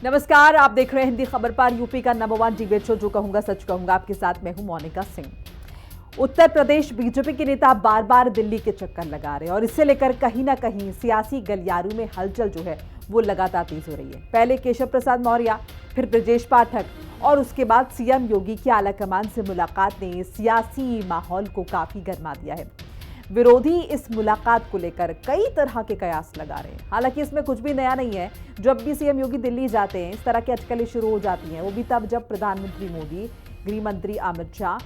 नमस्कार, आप देख रहे हैं हिंदी खबर पर। यूपी का नंबर 1 डिबेट शो जो कहूंगा सच कहूंगा, आपके साथ मैं हूं मोनिका सिंह। उत्तर प्रदेश बीजेपी के नेता बार बार दिल्ली के चक्कर लगा रहे हैं और इसे लेकर कहीं ना कहीं सियासी गलियारू में हलचल जो है वो लगातार तेज हो रही है। पहले केशव प्रसाद मौर्य, फिर ब्रजेश पाठक और उसके बाद सीएम योगी की आलाकमान से मुलाकात ने सियासी माहौल को काफी गर्मा दिया है। विरोधी इस मुलाकात को लेकर कई तरह के कयास लगा रहे हैं। हालांकि इसमें कुछ भी नया नहीं है। जब भी सीएम योगी दिल्ली जाते हैं, इस तरह की अटकलें शुरू हो जाती हैं। वो भी तब जब प्रधानमंत्री मोदी, गृह मंत्री अमित शाह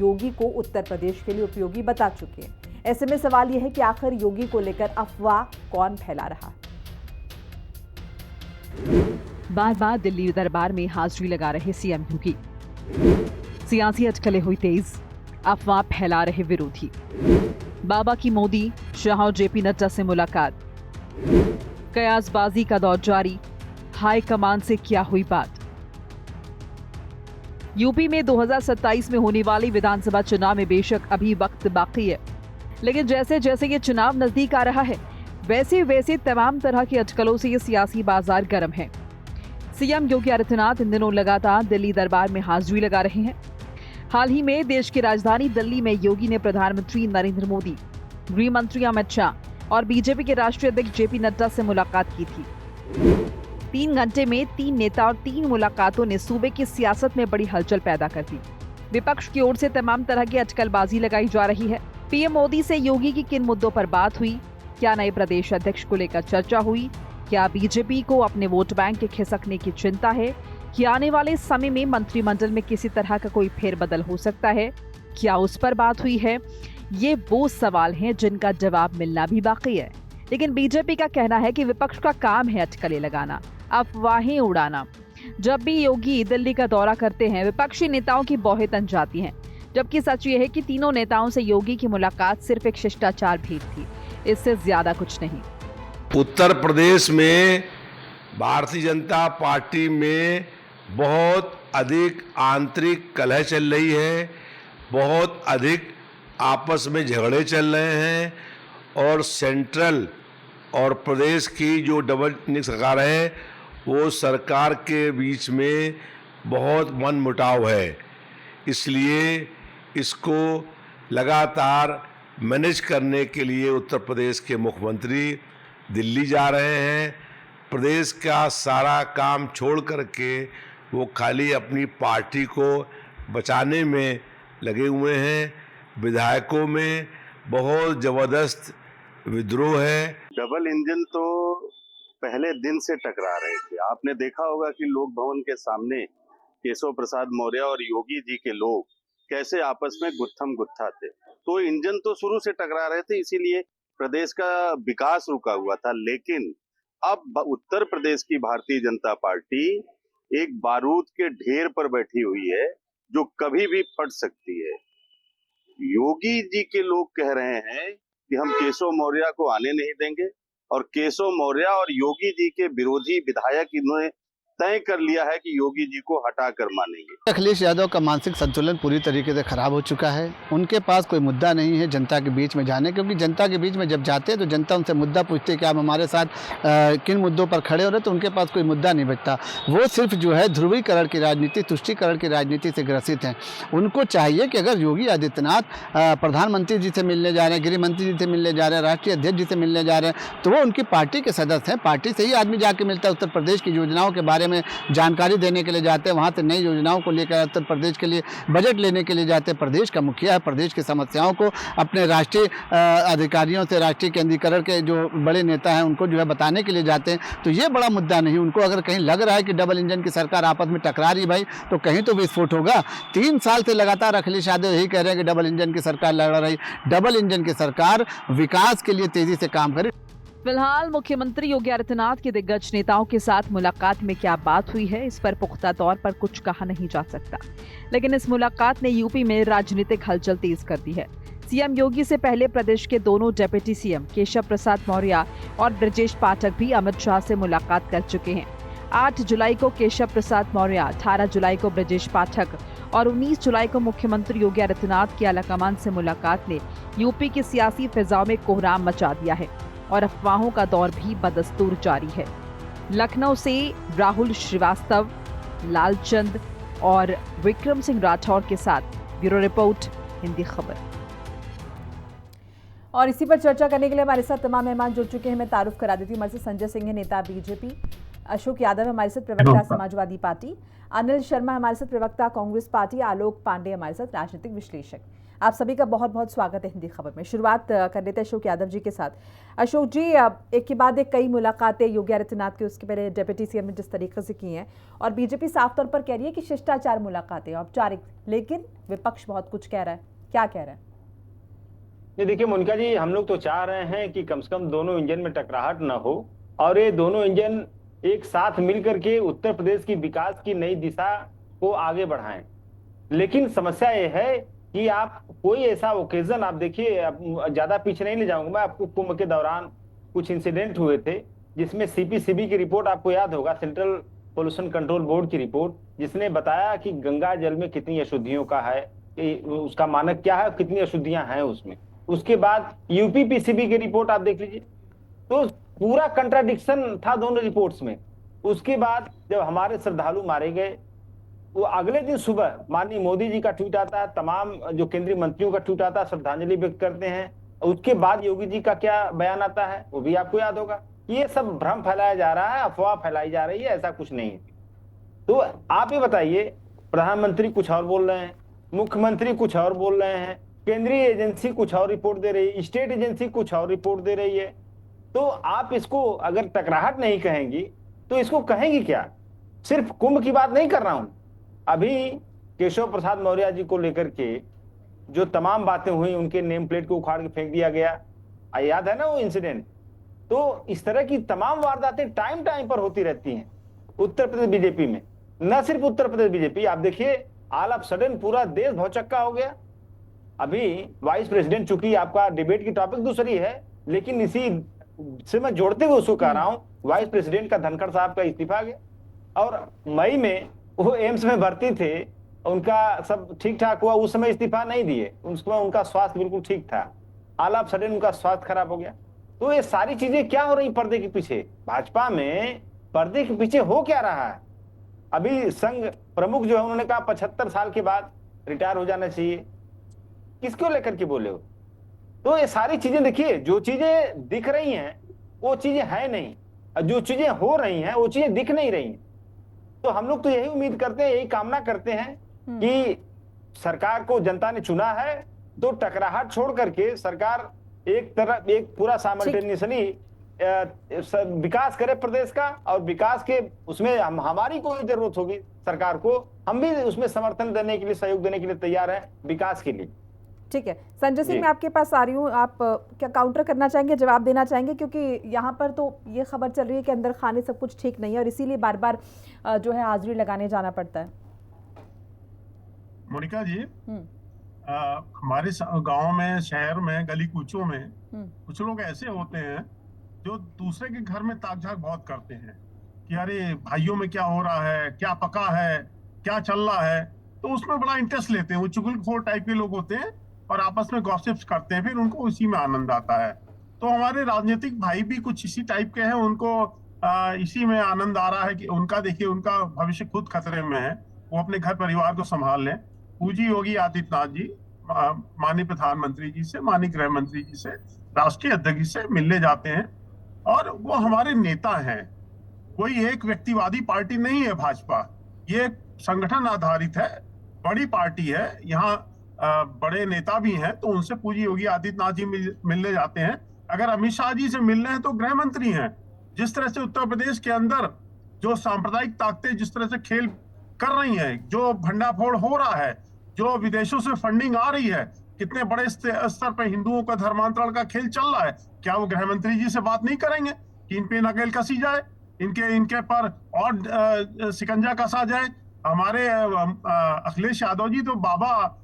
योगी को उत्तर प्रदेश के लिए उपयोगी बता चुके हैं। ऐसे में सवाल यह है कि आखिर योगी को लेकर अफवाह कौन फैला रहा। बार बार दिल्ली दरबार में हाजिरी लगा रहे सीएम योगी, सियासी अटकलें हुई तेज, अफवाह फैला रहे विरोधी। बाबा की मोदी, शाह और जेपी नड्डा से मुलाकात, कयासबाजी का दौर जारी, हाई कमान से क्या हुई बात। यूपी में 2027 में होने वाली विधानसभा चुनाव में बेशक अभी वक्त बाकी है, लेकिन जैसे जैसे ये चुनाव नजदीक आ रहा है, वैसे वैसे तमाम तरह की अटकलों से ये सियासी बाजार गर्म है। सीएम योगी आदित्यनाथ इन दिनों लगातार दिल्ली दरबार में हाजिरी लगा रहे हैं। हाल ही में देश की राजधानी दिल्ली में योगी ने प्रधानमंत्री नरेंद्र मोदी, गृह मंत्री अमित शाह और बीजेपी के राष्ट्रीय अध्यक्ष जेपी नड्डा से मुलाकात की थी। 3 घंटे में 3 नेता और 3 मुलाकातों ने सूबे की सियासत में बड़ी हलचल पैदा कर दी। विपक्ष की ओर से तमाम तरह की अटकलबाजी लगाई जा रही है। पीएम मोदी से योगी की किन मुद्दों पर बात हुई, क्या नए प्रदेश अध्यक्ष को लेकर चर्चा हुई, क्या बीजेपी को अपने वोट बैंक के खिसकने की चिंता है, कि आने वाले समय में मंत्रिमंडल में किसी तरह का कोई फेरबदल हो सकता है, क्या उस पर बात हुई है। ये वो सवाल हैं जिनका जवाब मिलना भी बाकी है। लेकिन बीजेपी का कहना है कि विपक्ष का काम है अटकलें लगाना, अफवाहें उड़ाना। जब भी योगी दिल्ली का दौरा करते हैं, विपक्षी नेताओं की बौहें तन जाती हैं, जबकि सच ये है कि तीनों नेताओं से योगी की मुलाकात सिर्फ एक शिष्टाचार भेंट थी, इससे ज्यादा कुछ नहीं। उत्तर प्रदेश में भारतीय जनता पार्टी में बहुत अधिक आंतरिक कलह चल रही है, बहुत अधिक आपस में झगड़े चल रहे हैं और सेंट्रल और प्रदेश की जो डबल इंजन सरकार है, वो सरकार के बीच में बहुत मनमुटाव है। इसलिए इसको लगातार मैनेज करने के लिए उत्तर प्रदेश के मुख्यमंत्री दिल्ली जा रहे हैं। प्रदेश का सारा काम छोड़ करके वो खाली अपनी पार्टी को बचाने में लगे हुए हैं। विधायकों में बहुत ज़बरदस्त विद्रोह है। डबल इंजन तो पहले दिन से टकरा रहे थे। आपने देखा होगा कि लोक भवन के सामने केशव प्रसाद मौर्य और योगी जी के लोग कैसे आपस में गुत्थम गुत्था थे। तो इंजन तो शुरू से टकरा रहे थे, इसीलिए प्रदेश का विकास रुका हुआ था। लेकिन अब उत्तर प्रदेश की भारतीय जनता पार्टी एक बारूद के ढेर पर बैठी हुई है जो कभी भी फट सकती है। योगी जी के लोग कह रहे हैं कि हम केशव मौर्य को आने नहीं देंगे, और केशव मौर्य और योगी जी के विरोधी विधायक इन्होंने तय कर लिया है कि योगी जी को हटाकर मानेंगे। अखिलेश यादव का मानसिक संतुलन पूरी तरीके से खराब हो चुका है। उनके पास कोई मुद्दा नहीं है जनता के बीच में जाने, क्योंकि जनता के बीच में जब जाते हैं तो जनता उनसे मुद्दा पूछते हैं कि आप हमारे साथ किन मुद्दों पर खड़े हो रहे, तो उनके पास कोई मुद्दा नहीं बचता। वो सिर्फ जो है ध्रुवीकरण की राजनीति, तुष्टीकरण की राजनीति से ग्रसित हैं। उनको चाहिए कि अगर योगी आदित्यनाथ प्रधानमंत्री जी से मिलने जा रहे हैं, गृह मंत्री जी से मिलने जा रहे हैं, राष्ट्रीय अध्यक्ष जी से मिलने जा रहे हैं, तो वो उनकी पार्टी के सदस्य हैं। पार्टी से ही आदमी जाके मिलता है। उत्तर प्रदेश की योजनाओं के बारे में जानकारी देने के लिए जाते हैं, वहाँ से नई योजनाओं को लेकर उत्तर प्रदेश के लिए बजट लेने के लिए जाते हैं। प्रदेश का मुखिया है, प्रदेश की समस्याओं को अपने राष्ट्रीय अधिकारियों से, राष्ट्रीय केंद्रीकरण के जो बड़े नेता हैं उनको जो है बताने के लिए जाते हैं। तो ये बड़ा मुद्दा नहीं। उनको अगर कहीं लग रहा है कि डबल इंजन की सरकार आपस में टकरा रही भाई, तो कहीं तो विस्फोट होगा। 3 साल से लगातार अखिलेश यादव यही कह रहे हैं कि डबल इंजन की सरकार लड़ रही। डबल इंजन की सरकार विकास के लिए तेजी से काम करे। फिलहाल मुख्यमंत्री योगी आदित्यनाथ के दिग्गज नेताओं के साथ मुलाकात में क्या बात हुई है, इस पर पुख्ता तौर पर कुछ कहा नहीं जा सकता। लेकिन इस मुलाकात ने यूपी में राजनीतिक हलचल तेज कर दी है। सीएम योगी से पहले प्रदेश के दोनों डेप्यूटी सीएम केशव प्रसाद मौर्य और ब्रजेश पाठक भी अमित शाह से मुलाकात कर चुके हैं। 8 जुलाई को केशव प्रसाद मौर्य, 18 जुलाई को ब्रजेश पाठक और 19 जुलाई को मुख्यमंत्री योगी आदित्यनाथ की आलाकमान से मुलाकात ने यूपी की सियासी फिजाओं में कोहराम मचा दिया है और अफवाहों का दौर भी बदस्तूर जारी है। लखनऊ से राहुल श्रीवास्तव, लालचंद और विक्रम सिंह राठौर के साथ ब्यूरो रिपोर्ट, हिंदी खबर। और इसी पर चर्चा करने के लिए हमारे साथ तमाम मेहमान जुड़ चुके हैं। मैं तारुफ करा देती हूँ। हमारे साथ संजय सिंह है, नेता बीजेपी, अशोक यादव हमारे साथ प्रवक्ता समाजवादी पार्टी, अनिल शर्मा हमारे साथ प्रवक्ता कांग्रेस पार्टी, आलोक पांडे हमारे साथ राजनीतिक विश्लेषक। आप सभी का बहुत बहुत स्वागत है हिंदी खबर में। शुरुआत कर लेते हैं अशोक यादव जी के साथ। अशोक जी, एक के बाद एक कई मुलाकातें योगी आदित्यनाथ की, उसके पहले डिप्टी सीएम ने जिस तरीके से की हैं, और बीजेपी साफ तौर पर कह रही है कि शिष्टाचार मुलाकातें औपचारिक, लेकिन विपक्ष बहुत कुछ कह रहा है। क्या कह रहा है? नहीं, देखिए मोनिका जी, हम लोग तो चाह रहे हैं कि कम से कम दोनों इंजन में टकराहट न हो और ये दोनों इंजन एक साथ मिलकर के उत्तर प्रदेश की विकास की नई दिशा को आगे बढ़ाएं। लेकिन समस्या ये है कि आप कोई ऐसा ओकेजन, आप देखिए, ज्यादा पीछे नहीं ले जाऊंगा मैं, आपको कुंभ के दौरान कुछ इंसिडेंट हुए थे जिसमें सीपीसीबी की रिपोर्ट आपको याद होगा, सेंट्रल पोल्यूशन कंट्रोल बोर्ड की रिपोर्ट, जिसने बताया कि गंगा जल में कितनी अशुद्धियों का है, उसका मानक क्या है, कितनी अशुद्धियां हैं उसमें। उसके बाद यूपी पीसीबी की रिपोर्ट आप देख लीजिए, तो पूरा कंट्राडिक्शन था दोनों रिपोर्ट्स में। उसके बाद जब हमारे श्रद्धालु मारे गए, वो अगले दिन सुबह माननीय मोदी जी का ट्वीट आता है, तमाम जो केंद्रीय मंत्रियों का ट्वीट आता है, श्रद्धांजलि व्यक्त करते हैं। उसके बाद योगी जी का क्या बयान आता है वो भी आपको याद होगा। ये सब भ्रम फैलाया जा रहा है, अफवाह फैलाई जा रही है, ऐसा कुछ नहीं है। तो आप ये बताइए, प्रधानमंत्री कुछ और बोल रहे हैं, मुख्यमंत्री कुछ और बोल रहे हैं, केंद्रीय एजेंसी कुछ और रिपोर्ट दे रही है, स्टेट एजेंसी कुछ और रिपोर्ट दे रही है। तो आप इसको अगर टकराहट नहीं कहेंगी तो इसको कहेंगी क्या? सिर्फ कुंभ की बात नहीं कर रहा हूं, अभी केशव प्रसाद मौर्य जी को लेकर के जो तमाम बातें हुई, उनके नेम प्लेट को उखाड़ के फेंक दिया गया, याद है ना वो इंसिडेंट। तो इस तरह की तमाम वारदातें टाइम टाइम पर होती रहती हैं उत्तर प्रदेश बीजेपी में। न सिर्फ उत्तर प्रदेश बीजेपी, आप देखिए ऑल ऑफ सडन पूरा देश भौचक्का हो गया। अभी वाइस प्रेसिडेंट, चूंकि आपका डिबेट की टॉपिक दूसरी है, लेकिन इसी से मैं जोड़ते हुए उसको कह रहा हूं, वाइस प्रेसिडेंट का धनखड़ साहब का इस्तीफा आ गया और मई में वो एम्स में भर्ती थे, उनका सब ठीक ठाक हुआ, उस समय इस्तीफा नहीं दिए, उसमें उनका स्वास्थ्य बिल्कुल ठीक था, ऑल ऑफ सडन उनका स्वास्थ्य खराब हो गया। तो ये सारी चीजें क्या हो रही पर्दे के पीछे? भाजपा में पर्दे के पीछे हो क्या रहा है? अभी संघ प्रमुख जो है उन्होंने कहा 75 साल के बाद रिटायर हो जाना चाहिए। किसको लेकर के बोले हो? तो ये सारी चीजें देखिए, जो चीजें दिख रही हैं वो चीजें हैं नहीं, और जो चीजें हो रही हैं वो चीजें दिख नहीं रही। तो हम लोग तो यही उम्मीद करते हैं, यही कामना करते हैं कि सरकार को जनता ने चुना है तो टकराहट छोड़ करके सरकार एक पूरा साइमल्टेनियसली विकास करे प्रदेश का, और विकास के उसमें हमारी कोई जरूरत होगी सरकार को, हम भी उसमें समर्थन देने के लिए, सहयोग देने के लिए तैयार हैं विकास के लिए। ठीक है संजय सिंह, मैं आपके पास आ रही हूँ। आप क्या काउंटर करना चाहेंगे, जवाब देना चाहेंगे? क्योंकि यहाँ पर तो ये खबर चल रही है कि अंदर खाने सब कुछ ठीक नहीं है और इसीलिए बार बार जो है हाजिरी लगाने जाना पड़ता है। मोनिका जी, हमारे गांव में, शहर में, गली कूचों में कुछ लोग ऐसे होते हैं जो दूसरे के घर में ताक झाक बहुत करते हैं कि अरे भाइयों में क्या हो रहा है, क्या पका है, क्या चल रहा है। तो उसमें बड़ा इंटरेस्ट लेते हैं, वो चुगलखोर टाइप के लोग होते हैं और आपस में गॉसिप्स करते हैं, फिर उनको उसी में आनंद आता है। तो हमारे राजनीतिक भाई भी कुछ इसी टाइप के हैं, उनको इसी में आनंद आ रहा है कि उनका, देखिए, उनका भविष्य खुद खतरे में है, वो अपने घर परिवार को संभाल लें। पूजी योगी आदित्यनाथ जी माननीय प्रधानमंत्री जी से, माननीय गृह मंत्री जी से, राष्ट्रीय अध्यक्ष से मिलने जाते हैं और वो हमारे नेता हैं। कोई एक व्यक्तिवादी पार्टी नहीं है भाजपा, ये संगठन आधारित है, बड़ी पार्टी है। यहाँ बड़े नेता भी हैं, तो उनसे पूजी योगी आदित्यनाथ जी मिलने जाते हैं। अगर अमित शाह जी से मिलने हैं तो गृह मंत्री हैं। जिस तरह से उत्तर प्रदेश के अंदर जो सांप्रदायिक ताकतें जिस तरह से खेल कर रही हैं, जो भंडाफोड़ हो रहा है, जो विदेशों से फंडिंग आ रही है, कितने बड़े स्तर पर हिंदुओं का धर्मांतरण का खेल चल रहा है, क्या वो गृह मंत्री जी से बात नहीं करेंगे कि इन पे नकेल कसी जाए, इनके पर और शिकंजा कसा जाए? हमारे अखिलेश यादव जी तो बाबा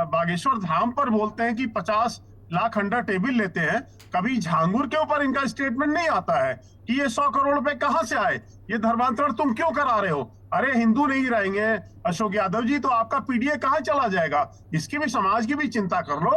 बागेश्वर धाम पर बोलते हैं कि 50 लाख अंडर टेबल लेते हैं। कभी झांगुर के ऊपर इनका स्टेटमेंट नहीं आता है कि ये 100 करोड़ रुपए कहां से आए, ये धर्मांतरण तुम क्यों करा रहे हो? अरे हिंदू नहीं रहेंगे अशोक यादव जी तो आपका पीडीए कहां चला जाएगा? इसकी भी, समाज की भी चिंता कर लो।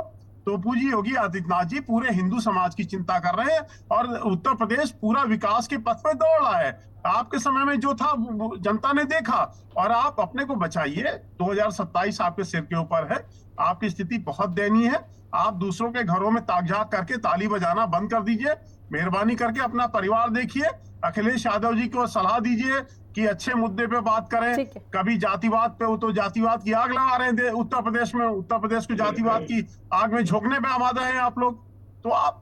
तो पूजी योगी आदित्यनाथ जी पूरे हिंदू समाज की चिंता कर रहे हैं और उत्तर प्रदेश पूरा विकास के पथ पर दौड़ रहा है। आपके समय में जो था वो जनता ने देखा और आप अपने को बचाइए। 2027 आपके सिर के ऊपर है, आपकी स्थिति बहुत दयनीय है। आप दूसरों के घरों में ताक-झाक करके ताली बजाना बंद कर दीजिए। मेहरबानी करके अपना परिवार देखिए। अखिलेश यादव जी को सलाह दीजिए कि अच्छे मुद्दे पे बात करें। कभी जातिवाद पे, वो तो जातिवाद की आग लगा रहे हैं उत्तर प्रदेश में। उत्तर प्रदेश को जातिवाद की आग में झोंकने पे आमादा हैं आप लोग। तो आप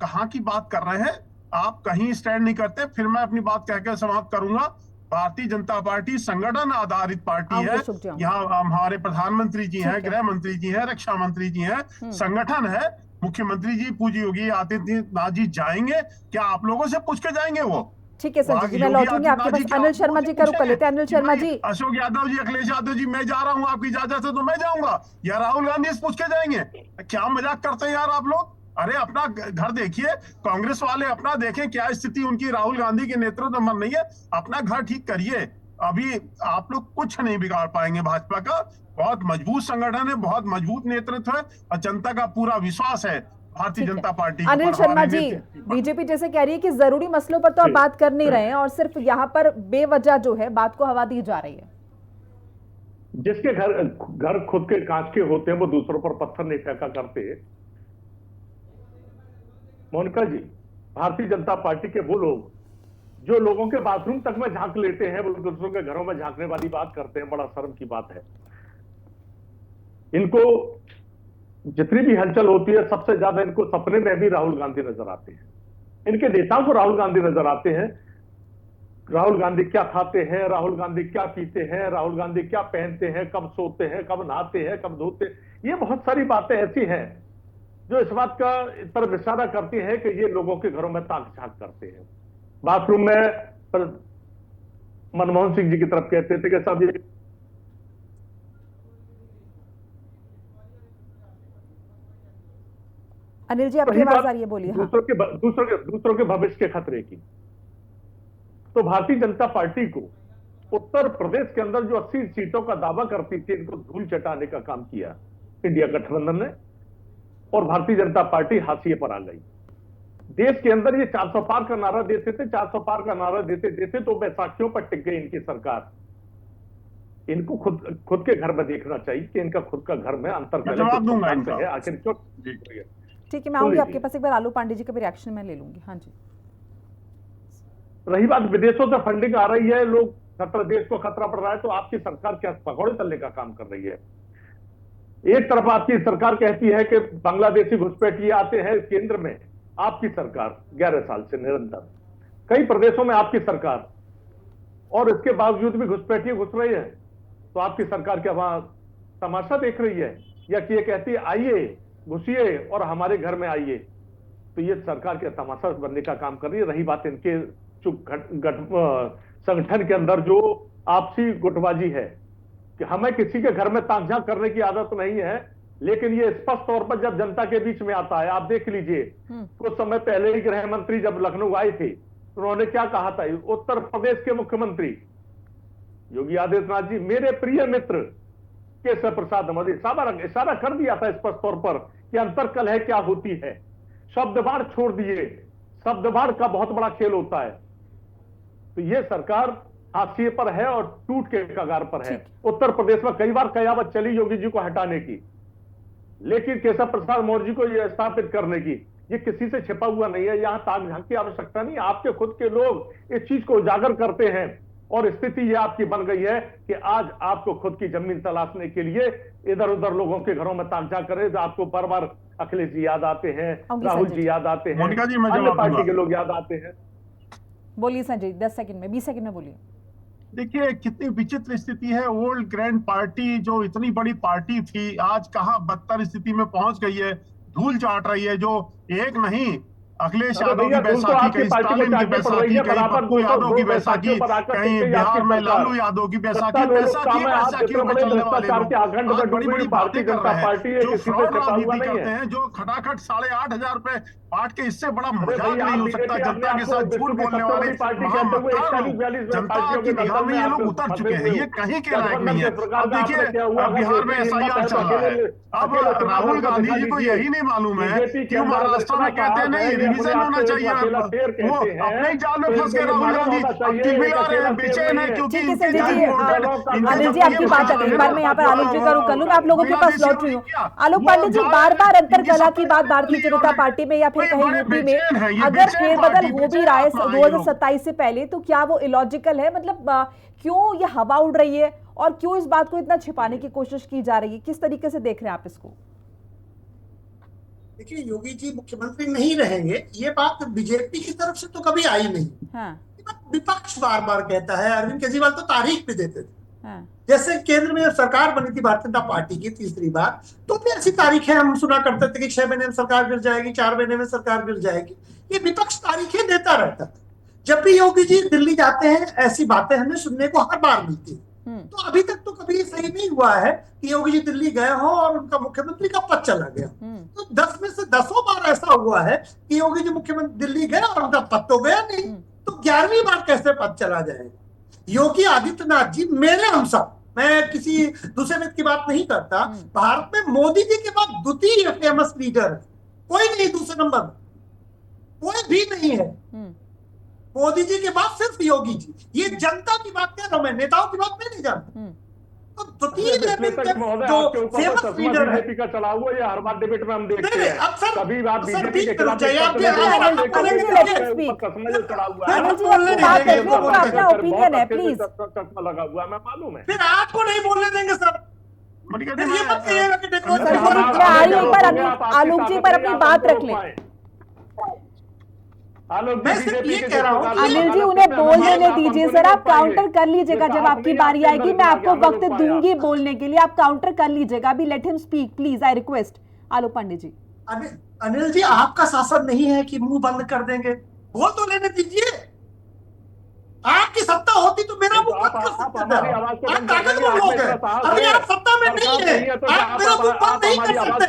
कहाँ की बात कर रहे हैं? आप कहीं स्टैंड नहीं करते। फिर मैं अपनी बात कहकर समाप्त करूंगा। भारतीय जनता पार्टी संगठन आधारित पार्टी है। यहाँ हमारे प्रधानमंत्री जी हैं, गृह मंत्री जी हैं, रक्षा मंत्री जी हैं, संगठन है। मुख्यमंत्री जी पूज्य योगी आदित्यनाथ जी जाएंगे क्या? आप लोगों से पूछ के जाएंगे वो? ठीक है संजय जी, मैं लौटूंगी आपके पास। अनिल शर्मा जी का रुख कर लेते हैं। अनिल शर्मा जी, अशोक यादव जी, अखिलेश यादव जी, मैं जा रहा हूँ, आपकी इजाजत है तो मैं जाऊंगा, या राहुल गांधी से पूछ के जाएंगे? क्या मजाक करते हैं यार आप लोग? अरे अपना घर देखिए, कांग्रेस वाले अपना देखें क्या स्थिति उनकी राहुल गांधी के नेतृत्व में नहीं है। अपना घर ठीक करिए। अभी आप लोग कुछ नहीं बिगाड़ पाएंगे भाजपा का। बहुत मजबूत संगठन है, बहुत मजबूत नेतृत्व है और जनता का पूरा विश्वास है भारतीय जनता पार्टी। अनिल शर्मा जी, बीजेपी जैसे कह रही है कि जरूरी मसलों पर तो आप बात कर नहीं रहे हैं और सिर्फ यहाँ पर बेवजह जो है बात को हवा दी जा रही है। जिसके घर खुद के कांच के होते हैं वो दूसरों पर पत्थर नहीं फेंका करते। मोनिका जी, भारतीय जनता पार्टी के वो लोग जो लोगों के बाथरूम तक में झांक लेते हैं, वो दूसरों के घरों में झांकने वाली बात करते हैं, बड़ा शर्म की बात है। इनको जितनी भी हलचल होती है, सबसे ज्यादा इनको सपने में भी राहुल गांधी नजर आते हैं। इनके नेताओं को राहुल गांधी नजर आते हैं। राहुल गांधी क्या खाते हैं, राहुल गांधी क्या पीते हैं, राहुल गांधी क्या पहनते हैं, कब सोते हैं, कब नहाते हैं, कब धोते हैं। ये बहुत सारी बातें ऐसी हैं जो इस बात का पर इशारा करती है कि ये लोगों के घरों में ताक झांक करते हैं। बाथरूम में मनमोहन सिंह जी की तरफ कहते थे कि सब ये अनिल जी आपकी आवाज आ रही है, बोलिए। दूसरों के भविष्य के खतरे की। तो भारतीय जनता पार्टी को उत्तर प्रदेश के अंदर जो 80 सीटों का दावा करती थी, इनको धूल चटाने का काम किया इंडिया गठबंधन ने और भारतीय जनता पार्टी हाशिए पर आ गई। देश के अंदर ये 400 पार का नारा देते थे, 400 पार का नारा देते देते तो बैसाखियों पर टिक गई इनकी सरकार। इनको खुद के घर में देखना चाहिए कि इनका खुद का घर में अंतर है आखिर क्यों। ठीक है, मैं आऊंगी आपके पास एक बार। आलू पांडे जी का भी रिएक्शन मैं ले लूंगी। हाँ जी। रही बात विदेशों से फंडिंग आ रही है, लोग खतरा, देश को खतरा पड़ रहा है, तो आपकी सरकार क्या पकौड़े तलने का काम कर रही है? एक तरफ आपकी सरकार कहती है कि बांग्लादेशी घुसपैठिए आते हैं केंद्र में, आपकी सरकार 11 साल से निरंतर कई प्रदेशों में आपकी सरकार, और इसके बावजूद भी घुसपैठिए घुस रहे हैं, तो आपकी सरकार क्या वहां तमाशा देख रही है? या कि ये कहती है आइए घुसिए और हमारे घर में आइए? तो ये सरकार के तमाशा बनने का काम कर रही है। रही बात इनके संगठन के अंदर जो आपसी गुटबाजी है कि हमें किसी के घर में ताक-झांक करने की आदत नहीं है, लेकिन ये स्पष्ट तौर पर जब जनता के बीच में आता है, आप देख लीजिए कुछ समय पहले ही गृह मंत्री जब लखनऊ आए थे, उन्होंने क्या कहा था? उत्तर प्रदेश के मुख्यमंत्री योगी आदित्यनाथ जी, मेरे प्रिय मित्र केशव प्रसाद मौर्य, इशारा कर दिया था स्पष्ट तौर पर कि अंतरकलह क्या होती है। शब्दबाढ़ छोड़ दिए, शब्दबाढ़ का बहुत बड़ा खेल होता है। तो ये सरकार हाशिए पर है और टूट के कगार पर है। उत्तर प्रदेश में कई बार कयामत चली योगी जी को हटाने की, लेकिन केशव प्रसाद मौर्य जी को यह स्थापित करने की, ये किसी से छिपा हुआ नहीं है। यहाँ ताक झांक की आवश्यकता नहीं, आपके खुद के लोग इस चीज को उजागर करते हैं और स्थिति ये आपकी बन गई है कि आज आपको खुद की जमीन तलाशने के लिए इधर उधर लोगों के घरों में ताक झांक करे। आपको बार बार अखिलेश जी याद आते हैं, राहुल जी याद आते हैं, अन्य पार्टी के लोग याद आते हैं। बोलिए संजय, 10 सेकंड में, 20 सेकंड में बोलिए। देखिए कितनी विचित्र स्थिति है। ओल्ड ग्रैंड पार्टी जो इतनी बड़ी पार्टी थी, आज कहां बदतर स्थिति में पहुंच गई है, धूल चाट रही है। जो एक नहीं अखिलेश अरे यादव की भैया, तुम तो बैसाखी, आपकी कहीं पार्टी को स्टालिन की चाटने पड़ रही बैसाखी, है, कहीं बराबर पप्पू यादव की बैसाखी, बैसाखियों पर आकर कहीं टिक गई बिहार आपकी में सरकार। लालू यादव की बैसाखी, सत्ता लोलुपता बैसाखी में आप बैसाखियों जितने में बड़े चलने वाले भ्रष्टाचार लोग के आखंड आज में बड़ी डूबी बड़ी हुई बातें भारतीय कर जनता रहे पार्टी हैं, है, जो किसी से फ्रॉड छिपा हुआ राजनीति नहीं करते है। हैं, जो खटाखट 8,500 रुपए बांट के, इससे बड़ा अरे मजाक भैया, नहीं आप हो सकता बीजेपी अपने जनता आप के को साथ झूठ विश्व की बोलने सबसे वाले बड़ी पार्टी कहते हुए महामक्कार 41-42 लोग। जनता पार्टियों की के निगाह दलदल में में ये आप लोग उतर फंसे चुके हैं, हुए ये हो। कहीं के लायक गठबंधन नहीं है। के प्रकार अब का देखिए, आपने क्या हुआ, अब अगर बिहार में इतनी हिम्मत SIR है तो चल रहा है। अब अकेले चुनाव राहुल लड़कर गांधी दिखा जी को दीजिए। यही नहीं मालूम है बीजेपी के कि वो अंदर अगर महाराष्ट्र इतना में कहते हैं साहस नहीं है, ये अपने रिवीजन आप होना से चाहिए, अकेला शेर वो कहते अपने ही हैं, जाल में तो फंस इनको गए ये राहुल मालूम गांधी। होना अब चाहिए किलमिला रहे हैं, अकेला शेर बेचैन नहीं है, है। क्योंकि ठीक है इनके संजय जो जी, वोटेड, इनके अनिल जो जी आपकी बात है, है एक ना, बार मैं यहाँ पर आलोक जी का रुख कर लूँ, मैं आप लोगों के पास बांग्लादेशी लौट रही हूँ। आलोक वो पांडे जी, जा बार रहे बार हैं, अंतर इनकी कला सब की बात भारतीय लिए जनता और पार्टी में या फिर ये कहीं बड़े यूपी में, बेचैन हैं, ये अगर बेचैन फेरबदल पार्टी, हो भी बेचैन रहा है आत्मा है ये लोग। 2027 से पहले, तो क्या वो इलॉजिकल है? मतलब क्यों ये हवा उड़ रही है और क्यों इस बात को इतना छिपाने की कोशिश की जा रही है? किस तरीके से देख रहे हैं आप इसको? देखिए, योगी जी मुख्यमंत्री नहीं रहेंगे, ये बात बीजेपी की तरफ से तो कभी आई नहीं। हाँ, ये बात विपक्ष बार बार कहता है। अरविंद केजरीवाल तो तारीख भी देते थे। हाँ, जैसे केंद्र में जब सरकार बनी थी भारतीय जनता पार्टी की तीसरी बार, तो भी ऐसी तारीखें हम सुना करते थे कि 6 महीने में सरकार गिर जाएगी, 4 महीने में सरकार गिर जाएगी। ये विपक्ष तारीखें देता रहता था। जब भी योगी जी दिल्ली जाते हैं, ऐसी बातें हमें सुनने को हर बार मिलती है। तो अभी तक तो कभी सही नहीं हुआ है कि योगी जी दिल्ली गए हो और उनका मुख्यमंत्री का पद चला गया। तो 10 में से 10 बार ऐसा हुआ है कि योगी जी मुख्यमंत्री दिल्ली गए और उनका पद तो गया नहीं। तो 11वीं बार कैसे पद चला जाएगा? योगी आदित्यनाथ जी मेरे अनुसार, मैं किसी दूसरे व्यक्ति की बात नहीं करता, भारत में मोदी जी के बाद द्वितीय फेमस लीडर है। कोई नहीं दूसरे नंबर में, कोई भी नहीं है। मोदी जी के बाद सिर्फ योगी जी। ये जनता की बात कह रहा हूं मैं, नेताओं की बात मैं नहीं जानता। तो द्वितीय जो फेमस लीडर है, बीजेपी का चला हुआ, ये हर बार डिबेट में हम देखते हैं। अक्सर कभी बात अक्सर बीजेपी के बीच में रुक खिलाफ जाइए। आप Anil ji, let him speak. चढ़ा हुआ अनिल जी, है। आपकी बात रखिए, उनका अपना ओपिनियन है, प्लीज। चश्मा लगा हुआ है, मैं मालूम है। फिर आपको नहीं बोलने देंगे सर। फिर ये मत कहिएगा कि संजय जी, क्या आइए एक बार आलोक जी पर अपनी बात रख लें। मैं सिर्फ ये कह रहा हूं, अनिल जी, उन्हें बोल देने दीजिए सर, आप काउंटर कर लीजिएगा जब आपकी बारी आएगी। मैं आपको वक्त दूंगी बोलने के लिए, आप काउंटर कर लीजिएगा। अभी let him speak please, I request. Alok Pandey ji. Anil ji, आपका शासन नहीं है कि मुंह बंद कर देंगे, बोल तो लेने दीजिए। आपकी सत्ता होती तो मेरा मुंह बंद कर सकते थे। आप ताकतवर लोग हैं, अभी आप सत्ता में नहीं है, आप मेरा मुंह बंद नहीं कर सकते।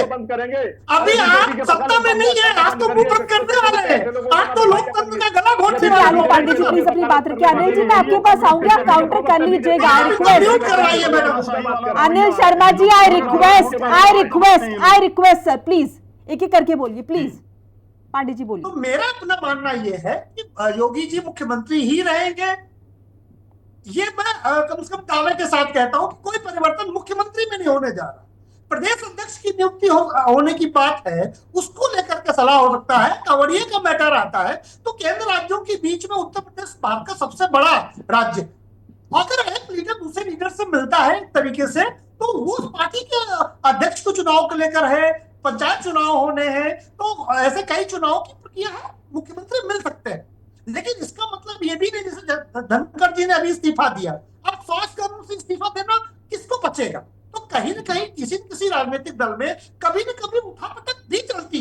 अभी आप सत्ता में नहीं है, आप तो मुंह बंद करने वाले हैं। आप तो लोकतंत्र का गला घोटने चलिए आलोक पांडे जी, प्लीज अपनी बात रखिए। अनिल जी, मैं आपके पास आऊंगी, आप काउंटर कर लीजिएगा। I request Anil Sharma ji, I request sir, please एक एक करके बोलिए, प्लीज। पांडे जी बोलिए। तो मेरा अपना मानना यह है कि योगी जी मुख्यमंत्री ही रहेंगे। ये मैं कम से कम दावे के साथ कहता हूं कि कोई परिवर्तन मुख्यमंत्री में नहीं होने जा रहा। प्रदेश अध्यक्ष की नियुक्ति होने की बात है, उसको लेकर के सलाह हो सकता है। कांवड़िया का मैटर आता है तो केंद्र राज्यों के बीच में उत्तर प्रदेश भारत का सबसे बड़ा राज्य, अगर एक लीडर दूसरे लीडर से मिलता है एक तरीके से, तो वो पार्टी के अध्यक्ष को चुनाव को लेकर है, पंचायत चुनाव होने हैं, तो ऐसे कई चुनाव की प्रक्रिया है, मुख्यमंत्री मिल सकते हैं। लेकिन इसका मतलब ये भी नहीं, जैसे धनखड़ जी ने अभी इस्तीफा दिया, अब स्वास्थ्य कानून से इस्तीफा देना किसको बचेगा? तो कहीं ना कहीं किसी न किसी राजनीतिक दल में कभी न कभी उठापटक भी चलती।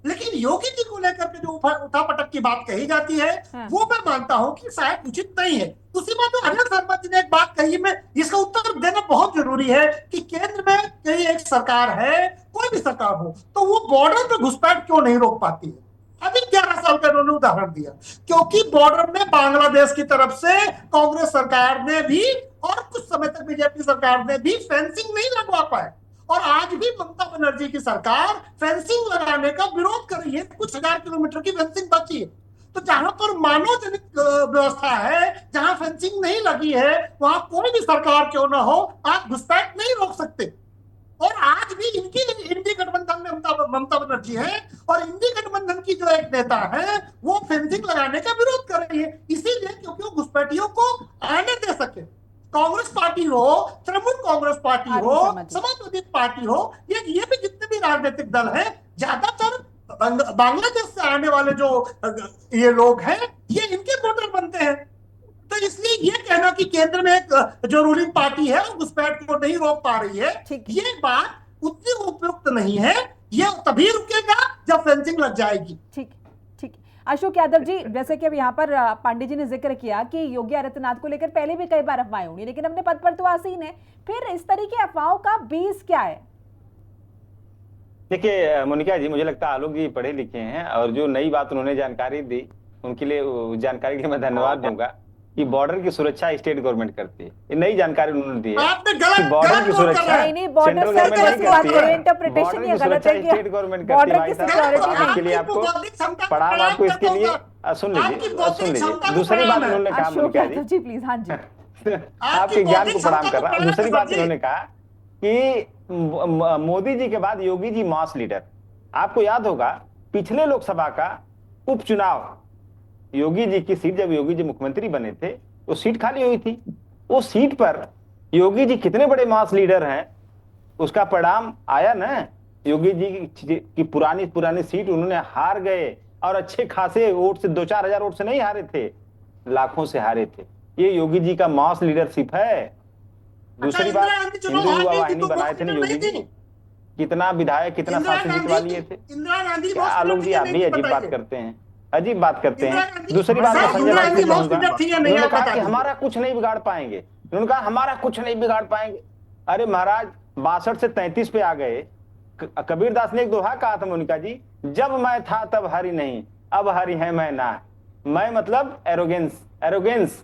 लेकिन योगी जी को लेकर के जो उठापटक की बात कही जाती है, वो मैं मानता हूं कि शायद उचित नहीं है। उसी बात में अनिल शर्मा जी ने एक बात कही, में इसका उत्तर देना बहुत जरूरी है कि केंद्र में कहीं एक सरकार है, कोई भी सरकार हो, तो वो बॉर्डर पे घुसपैठ क्यों नहीं रोक पाती है? अभी 11 साल का उन्होंने उदाहरण दिया, क्योंकि बॉर्डर में बांग्लादेश की तरफ से कांग्रेस सरकार ने भी और कुछ समय तक बीजेपी सरकार ने भी फेंसिंग नहीं लगवा पाए, और आज भी ममता बनर्जी की सरकार फेंसिंग लगाने का विरोध कर रही है। कुछ हजार किलोमीटर की फेंसिंग बाकी है। तो जहां पर मानवजनित व्यवस्था है, जहां फेंसिंग नहीं लगी है, वहां कोई भी सरकार क्यों ना हो, आप घुसपैठ नहीं रोक सकते। और आज भी इनकी इंडी गठबंधन में ममता बनर्जी है, और इंडी गठबंधन की जो एक नेता है वो फेंसिंग लगाने का विरोध कर रही है, इसीलिए क्योंकि वो घुसपैठियों को आने दे सके। कांग्रेस पार्टी हो, तृणमूल कांग्रेस पार्टी हो, समाजवादी पार्टी हो, ये भी जितने भी राजनीतिक दल हैं, ज्यादातर बांग्लादेश से आने वाले जो ये लोग हैं, ये इनके वोटर बनते हैं। तो इसलिए ये कहना कि केंद्र में एक जो रूलिंग पार्टी है वो घुसपैठ को नहीं रोक पा रही है, ये बात उतनी उपयुक्त नहीं है। ये तभी रुकेगा जब फेंसिंग लग जाएगी। ठीक ठीक। अशोक यादव जी, जैसे कि अब यहाँ पर पांडे जी ने जिक्र किया कि योगी आदित्यनाथ को लेकर पहले भी कई बार अफवाहें हुई, लेकिन अपने पद पर तो आसीन है, फिर इस तरह की अफवाहों का बीज क्या है? देखिए मोनिका जी, मुझे लगता है आलोक जी पढ़े लिखे हैं और जो नई बात उन्होंने जानकारी दी उनके लिए, जानकारी के लिए मैं धन्यवाद दूंगा कि बॉर्डर की सुरक्षा स्टेट गवर्नमेंट करती है। ये नई जानकारी उन्होंने दी है कि बॉर्डर की सुरक्षा नहीं, बॉर्डर सेंट्रल गवर्नमेंट नहीं करती है, इंटरप्रिटेशन ये गलत है कि स्टेट गवर्नमेंट करती बॉर्डर है। की भाई साहब, सिक्योरिटी इसके लिए आपको पढ़ाओ, आपको इसके लिए सुन लीजिए। दूसरी बात उन्होंने कहा अशोक मोनिका यादव जी प्लीज। हाँ जी, आपके ज्ञान को प्रणाम कर रहा हूं। दूसरी बात इन्होंने कहा कि मोदी जी के बाद योगी जी मास लीडर। आपको याद होगा पिछले लोकसभा का उपचुनाव, योगी जी की सीट, जब योगी जी मुख्यमंत्री बने थे वो सीट खाली हुई थी। उस सीट पर योगी जी कितने बड़े मास लीडर हैं, उसका परिणाम आया ना। योगी जी की पुरानी सीट उन्होंने हार गए और अच्छे खासे वोट से, 2-4 हजार वोट से नहीं हारे थे, लाखों से हारे थे। ये योगी जी का मास लीडरशिप है। दूसरी बात, हिंदू युवा वाहिनी बनाए थे ना योगी जी, कितना विधायक, कितना सांसद जितवा लिए थे। क्या आलोक जी, आप भी अजीब बात करते हैं, अजीब बात करते हैं। दूसरी बात संजय भाई से कहूंगा, उन्होंने कहा कि हमारा कुछ नहीं बिगाड़ पाएंगे, उन्होंने कहा हमारा कुछ नहीं बिगाड़ पाएंगे। अरे महाराज, 62 से 33 पे आ गए। कबीर दास ने एक दोहा कहा था मोनिका जी, जब मैं था तब हरि नहीं, अब हरि है मैं ना। मैं मतलब एरोगेंस,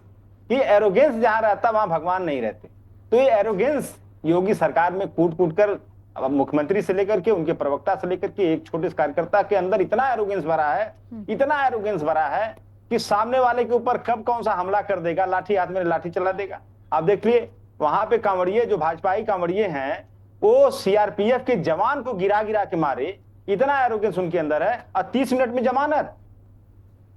कि एरोगेंस जहां रहता वहां भगवान नहीं रहते। तो ये एरोगेंस योगी सरकार में कूट कूट कर, मुख्यमंत्री से लेकर के उनके प्रवक्ता से लेकर के एक छोटे कार्यकर्ता के अंदर इतना एरोगेंस भरा है, इतना एरोगेंस भरा है कि सामने वाले के ऊपर कब कौन सा हमला कर देगा, लाठी हाथ में लाठी चला देगा। आप देख लिए वहां पे कांवड़िए, जो भाजपाई कांवड़िए हैं, वो सीआरपीएफ के जवान को गिरा गिरा के मारे, इतना एरोगेंस उनके अंदर है। और 30 मिनट में जमानत।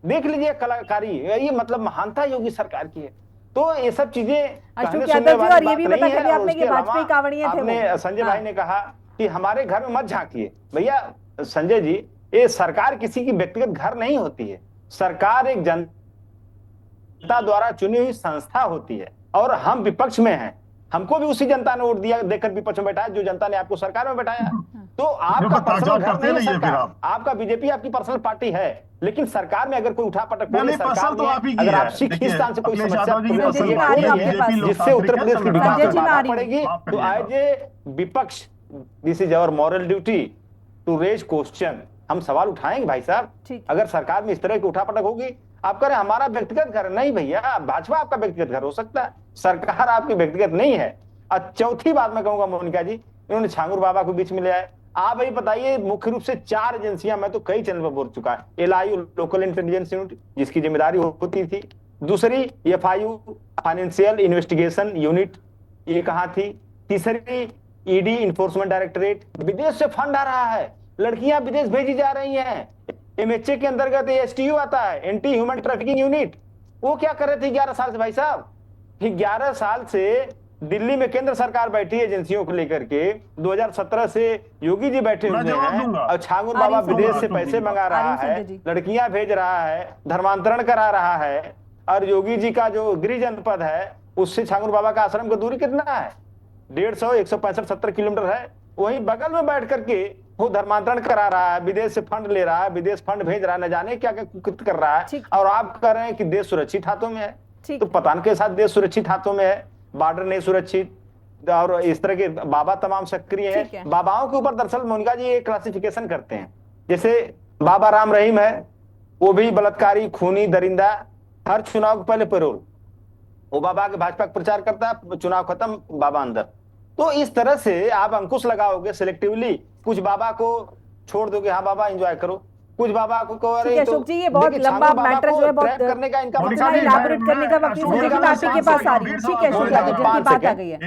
देख लीजिए कलाकारी, ये मतलब महानता योगी सरकार की है। तो ये सब चीजें अशोक यादव जी, और ये भी पता चलिए आपने कि भाजपा कांवड़िए थे वो। संजय भाई ने कहा कि हमारे घर में मत झांकिए। भैया संजय जी, ये सरकार किसी की व्यक्तिगत घर नहीं होती है। सरकार एक जनता द्वारा चुनी हुई संस्था होती है और हम विपक्ष में हैं। हमको भी उसी जनता ने वोट दिया, देकर विपक्ष में बैठाया जो जनता ने आपको सरकार में बैठाया। तो आपका पर्सनल घर नहीं है सरकार, आपका बीजेपी आपकी पर्सनल पार्टी है, लेकिन सरकार में अगर कोई उठापटक हो, सरकार में अगर आप सिख हिंदुस्तान से कोई समस्या जिससे उत्तर प्रदेश की विकास में बाधा पड़ेगी, तो एज ए विपक्ष this is our moral duty to raise question. हम सवाल उठाएंगे भाई साहब। अगर सरकार में इस तरह की उठापटक होगी, आप कह रहे हमारा व्यक्तिगत घर नहीं, भैया भाजपा आपका व्यक्तिगत घर हो सकता है, सरकार आपकी व्यक्तिगत नहीं है। और चौथी बात मैं कहूंगा मोनिका जी, इन्होंने छांगुर बाबा को बीच में ले आए। आप ये बताइए, मुख्य रूप से 4 एजेंसियां, मैं तो कई चैनल पर बोल चुका है। LIU लोकल इंटेलिजेंस यूनिट, जिसकी जिम्मेदारी होती थी। दूसरी FIU फाइनेंशियल इन्वेस्टिगेशन यूनिट, ये कहां थी। तीसरी ED इन्फोर्समेंट डायरेक्टरेट, विदेश से फंड आ रहा है, लड़कियां विदेश भेजी जा रही हैं। MHA के अंतर्गत STU आता है, एंटी ह्यूमन ट्रैफिकिंग यूनिट। वो क्या कर रहे थे 11 साल से भाई साहब? 11 साल से दिल्ली में केंद्र सरकार बैठी एजेंसियों को लेकर के, 2017 से योगी जी बैठे हुए हैं और छांगुर बाबा विदेश से पैसे मंगा रहा है, लड़कियां भेज रहा है, धर्मांतरण करा रहा है। और योगी जी का जो गृह जनपद है, उससे छांगुर बाबा का आश्रम की दूरी कितना है? 150, 165, 70 किलोमीटर है। वहीं बगल में बैठ करके वो धर्मांतरण करा रहा है, विदेश से फंड ले रहा है, विदेश फंड भेज रहा है, न जाने क्या क्या कुकृत कर रहा है। और आप कह रहे हैं कि देश सुरक्षित हाथों में है। तो पतान के साथ देश सुरक्षित हाथों में है, बॉर्डर नहीं सुरक्षित, और इस तरह के बाबा तमाम सक्रिय है। बाबाओं के ऊपर दरअसल मोनिका जी एक क्लासिफिकेशन करते हैं। जैसे बाबा राम रहीम है, वो भी बलात्कारी, खूनी, दरिंदा, हर चुनाव के पहले पैरोल। वो बाबा के भाजपा का प्रचार करता है, चुनाव खत्म बाबा अंदर। तो इस तरह से आप अंकुश लगाओगे सिलेक्टिवली, कुछ बाबा को छोड़ दोगे, हाँ बाबा एंजॉय करो, कुछ बाबा को अशोक जी, ये बहुत लंबा मैटर जो है, बहुत करने का इनका इलैबोरेट करने का वक्त नहीं, आपके पास आ रही है। ठीक है अशोक यादव जी, की बात आ गई है।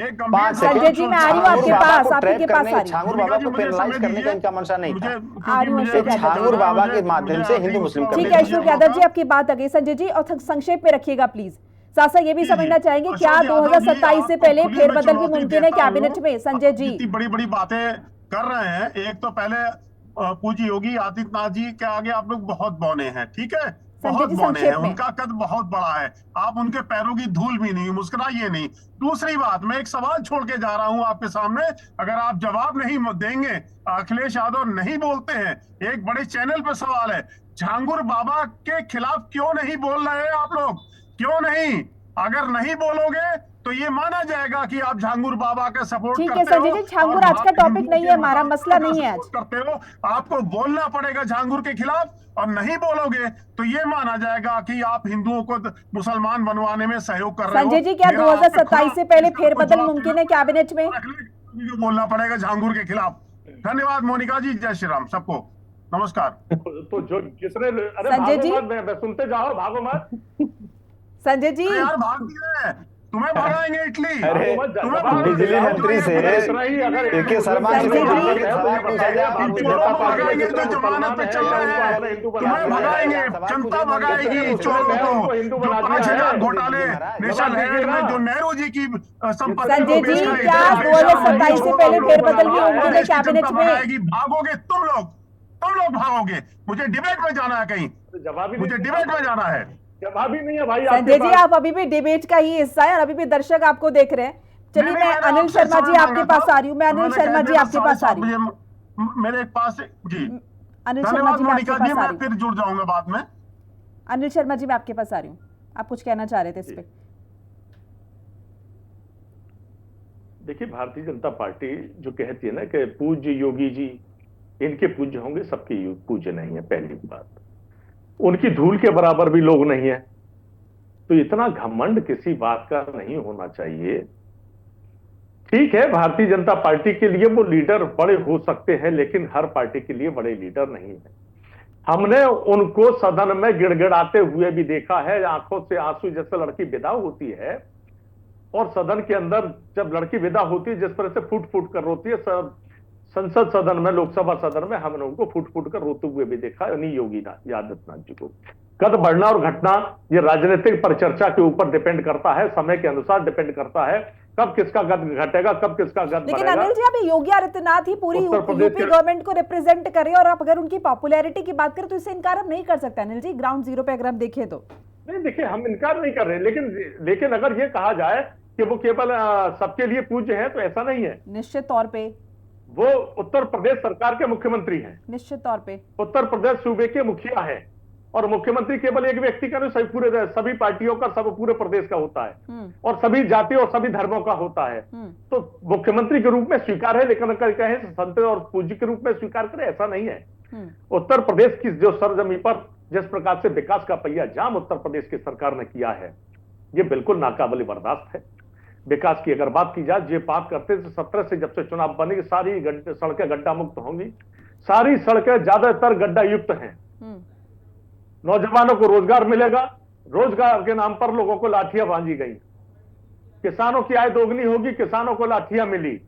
संजय जी, मैं आ रही हूँ आपके पास, आपके पास आ रही हूँ। छांगुर बाबा को पेनलाइज करने का इनका मंशा नहीं था। छांगुर बाबा के माध्यम से हिंदू मुस्लिम। ठीक है अशोक यादव जी, आपकी बात आ गई। संजय जी, और संक्षेप में रखिएगा प्लीज। साथ ये भी समझना चाहेंगे, क्या 2027 से पहले फेरबदल भी मुमकिन है कैबिनेट में? संजय जी, इतनी बड़ी बड़ी बातें कर रहे हैं। एक तो पहले पूज्य योगी आदित्यनाथ जी के आगे आप लोग बहुत बौने हैं, ठीक है। संजय बहुत जी, बौने हैं, संक्षेप में। उनका कद बहुत बड़ा है, आप उनके पैरों की धूल भी नहीं, मुस्कुराइए नहीं। दूसरी बात, मैं एक सवाल छोड़ के जा रहा हूं आपके सामने, अगर आप जवाब नहीं देंगे, अखिलेश यादव नहीं बोलते हैं, एक बड़े चैनल पर सवाल है, झांगुर बाबा के खिलाफ क्यों नहीं बोल रहे हैं आप लोग? क्यों नहीं? अगर नहीं बोलोगे तो ये माना जाएगा कि आप झांगुर बाबा का सपोर्ट ठीक करते है हो। संजय जी, झांगुर और आज का टॉपिक हिंदुओं नहीं के है, हमारा मतानुसार मसला नहीं है आज। सपोर्ट करते हो, आपको बोलना पड़ेगा झांगुर के खिलाफ, और नहीं बोलोगे तो ये माना जाएगा कि आप हिंदुओं को मुसलमान बनवाने में सहयोग कर रहे हो। संजय जी, क्या मेरा आप पे 2027 से पहले इसका फेरबदल जवाब मुमकिन देना है कैबिनेट में? जो बोलना पड़ेगा झांगुर के खिलाफ। धन्यवाद मोनिका जी, जय श्री राम सबको, नमस्कार। तो जो जिसने, अरे संजय भागो जी? मत, सुनते जाओ, भागो मत। संजय जी, अरे यार भाग भी रहे हैं, तुम्हें भगाएंगे इटली, अरे, तुम्हें भगाएंगे। बिजली मंत्री से AK शर्मा जी संजय जी? सवाल पूछा जाए, भारतीय जनता पार्टी भगाएंगे के जो जमानत पे चल रहे हैं, तुम्हें भगाएंगे, जनता भगाएगी चोरों को, जो 5,000 घोटाले नेशनल हेराल्ड में जो नेहरू जी की संपत्ति संजय जी, क्या 2027 से पहले फेरबदल भी मुमकिन है कैबिनेट में? भागोगे तुम लोग भागोगे। मुझे डिबेट में जाना है कहीं, मुझे डिबेट में जाना है। जवाब ही नहीं है भाई। संजय जी, आप अभी भी डिबेट का ही हिस्सा है और अभी भी दर्शक आपको देख रहे हैं। चलिए, मैं अनिल शर्मा जी आपके पास आ रही हूँ, मैं अनिल शर्मा जी आपके पास आ रही हूँ। मेरे पास जी, अनिल शर्मा जी मैं आपके पास आ मैं रही फिर जुड़ जाऊंगा बाद में। हूँ। अनिल शर्मा जी मैं आपके पास आ रही हूँ, आप कुछ कहना चाह रहे थे इस पे? देखिए, भारतीय जनता पार्टी जो कहती है ना कि पूज्य योगी जी इनके पूज्य होंगे, सबके पूज्य नहीं है, पहली बात। उनकी धूल के बराबर भी लोग नहीं है, तो इतना घमंड किसी बात का नहीं होना चाहिए। ठीक है, भारतीय जनता पार्टी के लिए वो लीडर बड़े हो सकते हैं, लेकिन हर पार्टी के लिए बड़े लीडर नहीं है। हमने उनको सदन में गिड़गिड़ाते हुए भी देखा है, आंखों से आंसू जैसे लड़की विदा होती है, और सदन के अंदर जब लड़की विदा होती है जिस तरह से फूट फूट कर रोती है, संसद सदन में, लोकसभा सदन में हमने उनको फूट फूट कर रोते हुए भी देखा है, उन्हीं योगी आदित्यनाथ जी को। कद बढ़ना और घटना ये राजनीतिक परिचर्चा के ऊपर डिपेंड करता है, समय के अनुसार डिपेंड करता है, कब किसका कद घटेगा, कब किसका कद लेकिन बढ़ेगा। अनिल जी, अभी योगी आदित्यनाथ ही पूरी यूपी गवर्नमेंट को रिप्रेजेंट कर रहे हैं, और आप अगर उनकी पॉपुलैरिटी की बात करें तो इससे इनकार हम नहीं कर सकते अनिल जी, ग्राउंड जीरो पे अगर हम देखें तो। नहीं, देखिए, हम इनकार नहीं कर रहे, लेकिन अगर ये कहा जाए कि वो केवल सबके लिए पूज्य है, तो ऐसा नहीं है। निश्चित तौर पे वो उत्तर प्रदेश सरकार के मुख्यमंत्री हैं, निश्चित तौर पे उत्तर प्रदेश सूबे के मुखिया हैं, और मुख्यमंत्री केवल एक व्यक्ति का नहीं, सभी पार्टियों का, सब पूरे प्रदेश का होता है, और सभी जाति और सभी धर्मों का होता है। तो मुख्यमंत्री के रूप में स्वीकार है, लेकिन अगर कहें संत और पूज्य के रूप में स्वीकार करें, ऐसा नहीं है। उत्तर प्रदेश की जो सरजमी पर जिस प्रकार से विकास का पहिया जाम उत्तर प्रदेश की सरकार ने किया है, ये बिल्कुल नाकाबिल बर्दाश्त है। विकास की अगर बात की जाए, जो बात करते थे 17 से जब से चुनाव बनेगी, सारी सड़कें गड्ढा मुक्त होंगी, सारी सड़कें ज्यादातर गड्ढा युक्त हैं। नौजवानों को रोजगार मिलेगा, रोजगार के नाम पर लोगों को लाठियां बांधी गई, किसानों की आय दोगुनी होगी, किसानों को लाठियां मिली,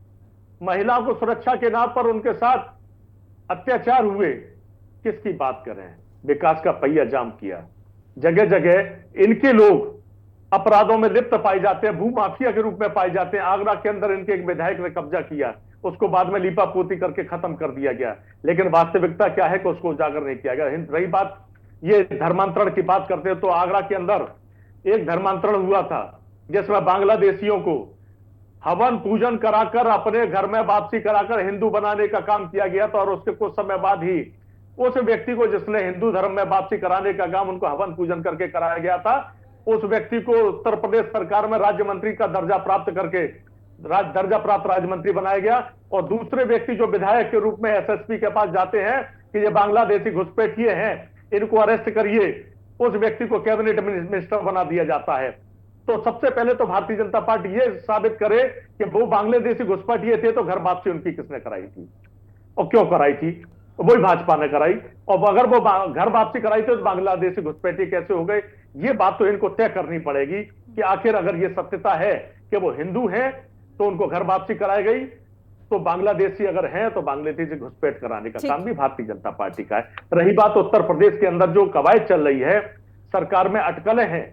महिलाओं को सुरक्षा के नाम पर उनके साथ अत्याचार हुए, किसकी बात कर रहे हैं? विकास का पहिया जाम किया, जगह जगह इनके लोग अपराधों में लिप्त पाए जाते हैं, भूमाफिया के रूप में पाए जाते हैं। आगरा के अंदर इनके एक विधायक ने कब्जा किया, उसको बाद में लीपापोती करके खत्म कर दिया गया, लेकिन वास्तविकता क्या है कि उसको उजागर नहीं किया गया। रही बात ये धर्मांतरण की बात करते हैं, तो आगरा के अंदर एक धर्मांतरण हुआ था जिसमें बांग्लादेशियों को हवन पूजन कराकर अपने घर में वापसी कराकर हिंदू बनाने का काम किया गया था, और उसके कुछ समय बाद ही उस व्यक्ति को जिसने हिंदू धर्म में वापसी कराने का काम उनको हवन पूजन करके कराया गया था, उस व्यक्ति को उत्तर प्रदेश सरकार में राज्य मंत्री का दर्जा प्राप्त करके दर्जा प्राप्त राज्य मंत्री बनाया गया। और दूसरे व्यक्ति जो विधायक के रूप में एसएसपी के पास जाते हैं कि ये बांग्लादेशी घुसपैठिए हैं, इनको अरेस्ट करिए, उस व्यक्ति को कैबिनेट मिनिस्टर बना दिया जाता है। तो सबसे पहले तो भारतीय जनता पार्टी ये साबित करे कि वो बांग्लादेशी घुसपैठिए थे, तो घर वापसी उनकी किसने कराई थी और क्यों कराई थी? वही भाजपा ने कराई। और अगर वो घर वापसी कराई थी तो बांग्लादेशी घुसपैठिए कैसे हो गए? ये बात तो इनको तय करनी पड़ेगी कि आखिर अगर ये सत्यता है कि वो हिंदू हैं तो उनको घर वापसी कराई गई, तो बांग्लादेशी अगर हैं तो बांग्लादेशी घुसपैठ कराने का काम भी भारतीय जनता पार्टी का है। रही बात उत्तर प्रदेश के अंदर जो कवायद चल रही है, सरकार में अटकलें हैं,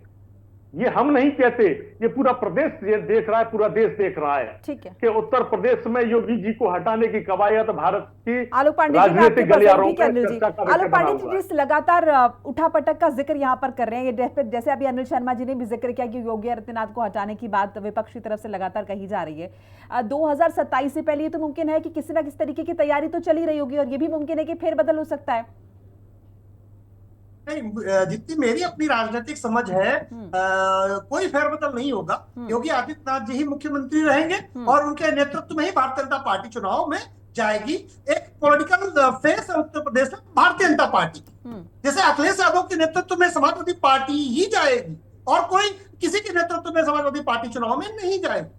ये हम नहीं कहते, ये पूरा प्रदेश ये देख रहा है, पूरा देश देख रहा है। ठीक है कि उत्तर प्रदेश में योगी जी को हटाने की कवायद भारत की आलोक पांडे जी, मैं आपके राजनीतिक पास गलियारों आऊंगी कि में अनिल जी, चर्चा का आलोक विषय पांडे बना हुआ है। जी लगातार उठापटक का जिक्र यहाँ पर कर रहे हैं, ये जैसे अभी अनिल शर्मा जी ने भी जिक्र किया कि योगी आदित्यनाथ को हटाने की बात विपक्ष की तरफ से लगातार कही जा रही है। 2027 से पहले ये तो मुमकिन है कि किसी ना किसी तरीके की तैयारी तो चली रही होगी, और ये भी मुमकिन है कि फेरबदल हो सकता है। नहीं, जितनी मेरी अपनी राजनीतिक समझ है, कोई फेरबदल नहीं होगा। योगी आदित्यनाथ जी ही मुख्यमंत्री रहेंगे और उनके नेतृत्व में ही भारतीय जनता पार्टी चुनाव में जाएगी। एक पॉलिटिकल फेस है उत्तर प्रदेश में भारतीय जनता पार्टी की। जैसे अखिलेश यादव के नेतृत्व में समाजवादी पार्टी ही जाएगी और कोई किसी के नेतृत्व में समाजवादी पार्टी चुनाव में नहीं जाएगी।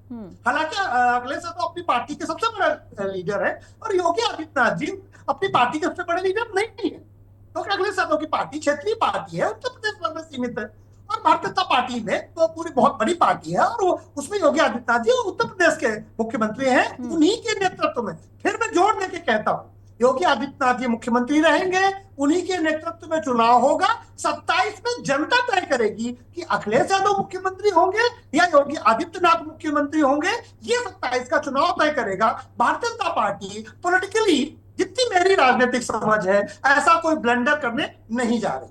हालांकि अखिलेश यादव अपनी पार्टी के सबसे बड़ा लीडर है और योगी आदित्यनाथ जी अपनी पार्टी के सबसे बड़े लीडर नहीं है, क्योंकि अखिलेश यादव की पार्टी क्षेत्रीय पार्टी है, उत्तर प्रदेश में सीमित है, और भारतीय जनता पार्टी में तो पूरी बहुत बड़ी पार्टी है और उसमें योगी आदित्यनाथ जी उत्तर प्रदेश के मुख्यमंत्री हैं, उन्हीं के नेतृत्व में। फिर मैं जोड़ देके कहता हूँ, योगी आदित्यनाथ जी मुख्यमंत्री रहेंगे, उन्हीं के नेतृत्व में चुनाव होगा। 27 में जनता तय करेगी कि अखिलेश यादव मुख्यमंत्री होंगे या योगी आदित्यनाथ मुख्यमंत्री होंगे। ये 27 का चुनाव तय करेगा। भारतीय जनता पार्टी पॉलिटिकली, जितनी मेरी राजनीतिक समझ है, ऐसा कोई ब्लंडर करने नहीं जा रही।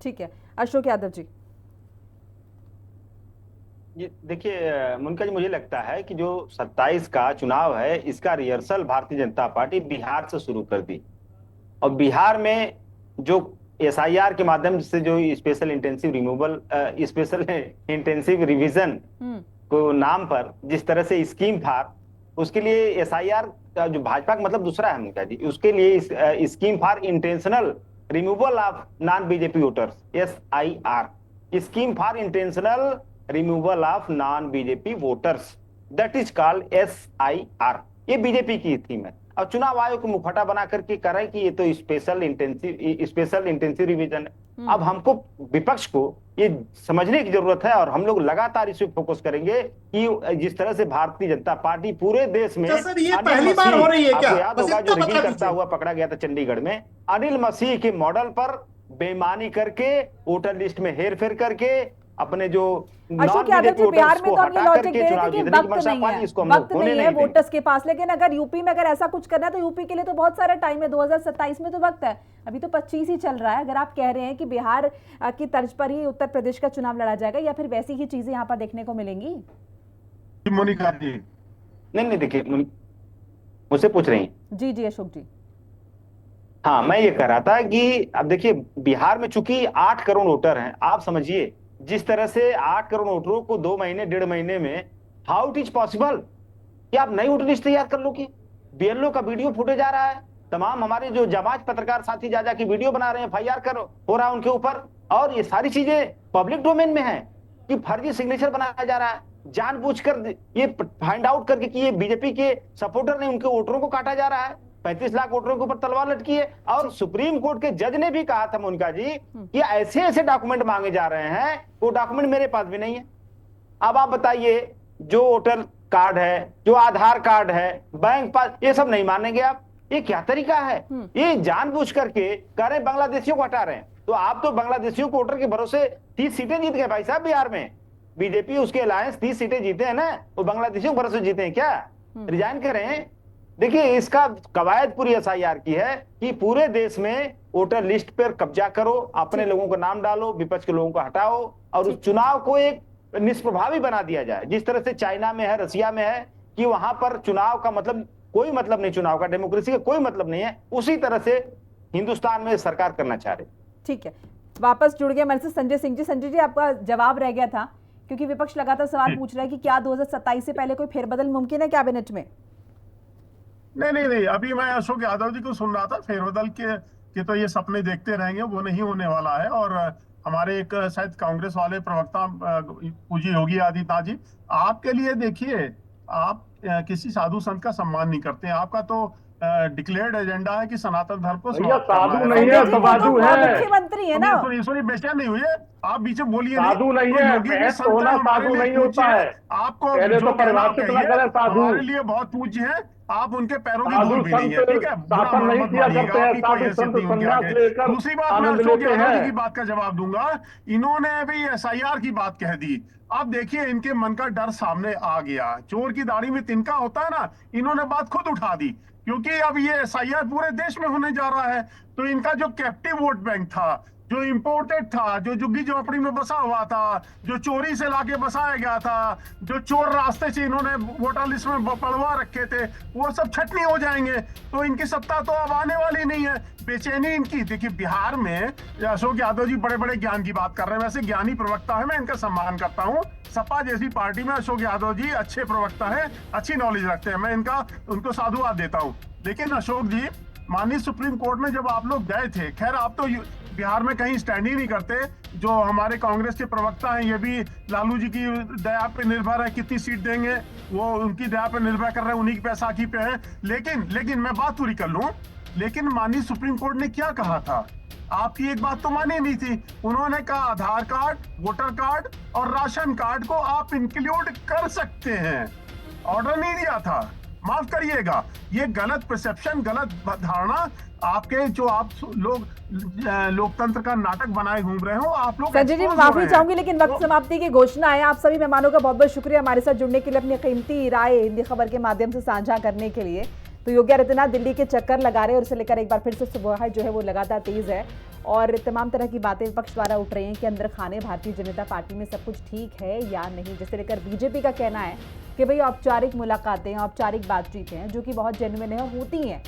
ठीक है, अशोक यादव जी। देखिए मुनका जी, मुझे लगता है कि जो 27 का चुनाव है, इसका रिहर्सल भारतीय जनता पार्टी बिहार से शुरू कर दी, और बिहार में जो SIR के माध्यम से जो स्पेशल इंटेंसिव रिवीजन को नाम पर जिस तरह से स्कीम था, उसके लिए SIR का जो भाजपा का मतलब दूसरा है मुनका जी, उसके लिए scheme for intentional removal of non BJP voters, SIR, scheme for intentional removal of non BJP voters, that is called SIR। ये बीजेपी की थीम है। अब चुनाव आयोग को मुखौटा बना करके कह रहा है कि ये तो स्पेशल इंटेंसिव रिवीजन है। अब हमको विपक्ष को ये समझने की जरूरत है, और हम लोग लगातार इस पे फोकस करेंगे कि जिस तरह से भारतीय जनता पार्टी पूरे देश में, सर ये पहली बार हो रही है क्या? आपको याद होगा जो रिगिंग करता हुआ पकड़ा गया था चंडीगढ़ में, अनिल मसीह के मॉडल पर बेईमानी करके, वोटर लिस्ट में हेरफेर करके, अपने जो अशोक यादव जी, बिहार में तो हम ये लॉजिक दे रहे थे कि वक्त नहीं है वोटर्स के पास, लेकिन अगर यूपी में अगर ऐसा कुछ करना है तो यूपी के लिए तो बहुत सारा टाइम है, 2027 में तो वक्त है, अभी तो 25 ही चल रहा है। अगर आप कह रहे हैं कि बिहार की तर्ज पर ही उत्तर प्रदेश का चुनाव लड़ा जाएगा, या फिर वैसी ही चीजें यहाँ पर देखने को मिलेंगी? मोनिका जी, नहीं देखिए, मुझसे पूछ रही हैं। जी अशोक जी। हाँ, मैं ये कह रहा था कि अब देखिए, बिहार में चूंकि 8 करोड़ वोटर हैं, आप समझिए जिस तरह से 8 करोड़ वोटरों को 2 महीने 1.5 महीने में, हाउ इट इज पॉसिबल कि आप नई वोटर लिस्ट तैयार कर लो? कि BLO का वीडियो फुटेज आ रहा है, तमाम हमारे जो जाबाज पत्रकार साथी जा की वीडियो बना रहे हैं, FIR हो रहा है उनके ऊपर, और ये सारी चीजें पब्लिक डोमेन में है कि फर्जी सिग्नेचर बनाया जा रहा है, जानबूझकर ये फाइंड आउट करके कि ये बीजेपी के सपोर्टर ने उनके वोटरों को काटा जा रहा है, 35 लाख वोटरों के ऊपर तलवार लटकी है। और सुप्रीम कोर्ट के जज ने भी कहा था मोनिका जी कि ऐसे डॉक्यूमेंट मांगे जा रहे हैं, वो डॉक्यूमेंट मेरे पास भी नहीं है। अब आप बताइए, जो वोटर कार्ड है, जो आधार कार्ड है, बैंक पास, ये सब नहीं मानेंगे आप? ये क्या तरीका है? ये जानबूझ करके कह रहे हैं बांग्लादेशियों को हटा रहे हैं। तो आप तो बांग्लादेशियों को वोटर के भरोसे 30 सीटें जीत गए भाई साहब बिहार में। बीजेपी उसके अलायंस 30 सीटें जीते हैं ना, वो बांग्लादेशियों के भरोसे जीते हैं क्या? रिजाइन कर रहे हैं। देखिए, इसका कवायद पूरी SIR की है कि पूरे देश में वोटर लिस्ट पर कब्जा करो, अपने लोगों का नाम डालो, विपक्ष के लोगों को हटाओ, और उस चुनाव को एक निष्प्रभावी बना दिया जाए, जिस तरह से चाइना में है, रसिया में है, कि वहां पर चुनाव का मतलब कोई मतलब नहीं, चुनाव का, डेमोक्रेसी का कोई मतलब नहीं है, उसी तरह से हिंदुस्तान में सरकार करना चाह रही। ठीक है, वापस जुड़ गए हमारे से संजय सिंह जी। संजय जी, आपका जवाब रह गया था, क्योंकि विपक्ष लगातार सवाल पूछ रहा है कि क्या 2027 से पहले कोई फेरबदल मुमकिन है कैबिनेट में? नहीं, अभी मैं अशोक यादव जी को सुन रहा था, फेरबदल के तो ये सपने देखते रहेंगे, वो नहीं होने वाला है। और हमारे एक शायद कांग्रेस वाले प्रवक्ता पूज्य योगी आदित्यनाथ जी, आपके लिए देखिए, आप किसी साधु संत का सम्मान नहीं करते हैं। आपका तो डिक्लेयर्ड एजेंडा है कि सनातन धर्म को साधु नहीं है, साधु है, मुख्यमंत्री है ना। सुनिए बेचैन नहीं हुई, आप बीच में बोलिए। साधु नहीं है, होना साधु नहीं होता है। आपको पहले तो परिभाषित न करें साधु। हमारे लिए बहुत पूज्य है, आप उनके पैरों की साधु धूल भी नहीं है, संत ठीक है? बुरा शासन नहीं मत किया मानिएगा, करते हैं, आपकी कोई साधु हैसियत संत नहीं उनके संन्यास आगे। लेकर दूसरी बात, मैं आनंद अशोक लेते यादव जी हैं। की बात का जवाब दूंगा। इन्होंने भी SIR की बात कह दी। अब देखिए इनके मन का डर सामने आ गया। चोर की दाढ़ी में तिनका होता है ना, इन्होंने बात खुद उठा दी, क्योंकि अब ये SIR पूरे देश में होने जा रहा है। तो इनका जो कैप्टिव वोट बैंक था, जो इंपोर्टेड था, जो झुग्गी झोपड़ी में बसा हुआ था, जो चोरी से लाके बसाया गया था, जो चोर रास्ते से इन्होंने वोटर लिस्ट में पड़वा रखे थे, वो सब छटनी हो जाएंगे। तो इनकी सत्ता तो अब आने वाली नहीं है। बेचैनी इनकी, देखिए बिहार में अशोक यादव जी बड़े बड़े ज्ञान की बात कर रहे हैं, वैसे ज्ञानी प्रवक्ता है, मैं इनका सम्मान करता हूँ। सपा जैसी पार्टी में अशोक यादव जी अच्छे प्रवक्ता है, अच्छी नॉलेज रखते हैं, मैं उनको साधुवाद देता हूँ। लेकिन अशोक जी, माननीय सुप्रीम कोर्ट में जब आप लोग गए थे, खैर आप तो बिहार में कहीं स्टैंड ही नहीं करते, जो हमारे कांग्रेस के प्रवक्ता हैं ये भी लालू जी की दया पे निर्भर है, कितनी सीट देंगे वो उनकी दया पे निर्भर कर रहे हैं, उन्हीं की बैसाखी पे है। लेकिन मैं बात पूरी कर लूं, लेकिन माननीय सुप्रीम कोर्ट ने क्या कहा था? आपकी एक बात तो मानी नहीं थी। उन्होंने कहा आधार कार्ड, वोटर कार्ड और राशन कार्ड को आप इंक्लूड कर सकते हैं, ऑर्डर नहीं दिया था। माफ करिएगा, ये गलत परसेप्शन, गलत धारणा आपके, जो आप लोग लोकतंत्र का नाटक बनाए घूम रहे हो, आप लोग संजय जी, मैं माफी चाहूंगी लेकिन वक्त समाप्ति की घोषणा है। आप सभी मेहमानों का बहुत बहुत शुक्रिया हमारे साथ जुड़ने के लिए, अपनी कीमती राय हिंदी खबर के माध्यम से साझा करने के लिए। तो योगी आदित्यनाथ दिल्ली के चक्कर लगा रहे हैं और इसे लेकर एक बार फिर से सुबह जो है वो लगातार तेज है और तमाम तरह की बातें विपक्ष द्वारा उठ रही हैं कि अंदर खाने भारतीय जनता पार्टी में सब कुछ ठीक है या नहीं, जिसे लेकर बीजेपी का कहना है कि भाई औपचारिक मुलाकातें, औपचारिक बातचीत हैं जो कि बहुत जेन्युइन है, होती हैं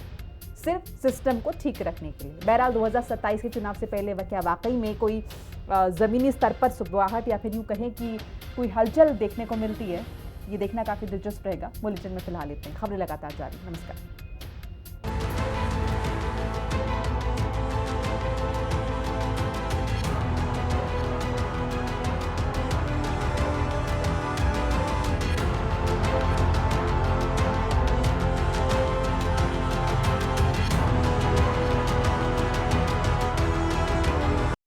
सिर्फ सिस्टम को ठीक रखने के लिए। बहरहाल 2027 के चुनाव से पहले वह क्या वाकई में कोई ज़मीनी स्तर पर सुगबुगाहट या फिर यूँ कहें कि कोई हलचल देखने को मिलती है, ये देखना काफ़ी दिलचस्प रहेगा। बुलेटिन में फिलहाल इतने, खबरें लगातार जारी। नमस्कार।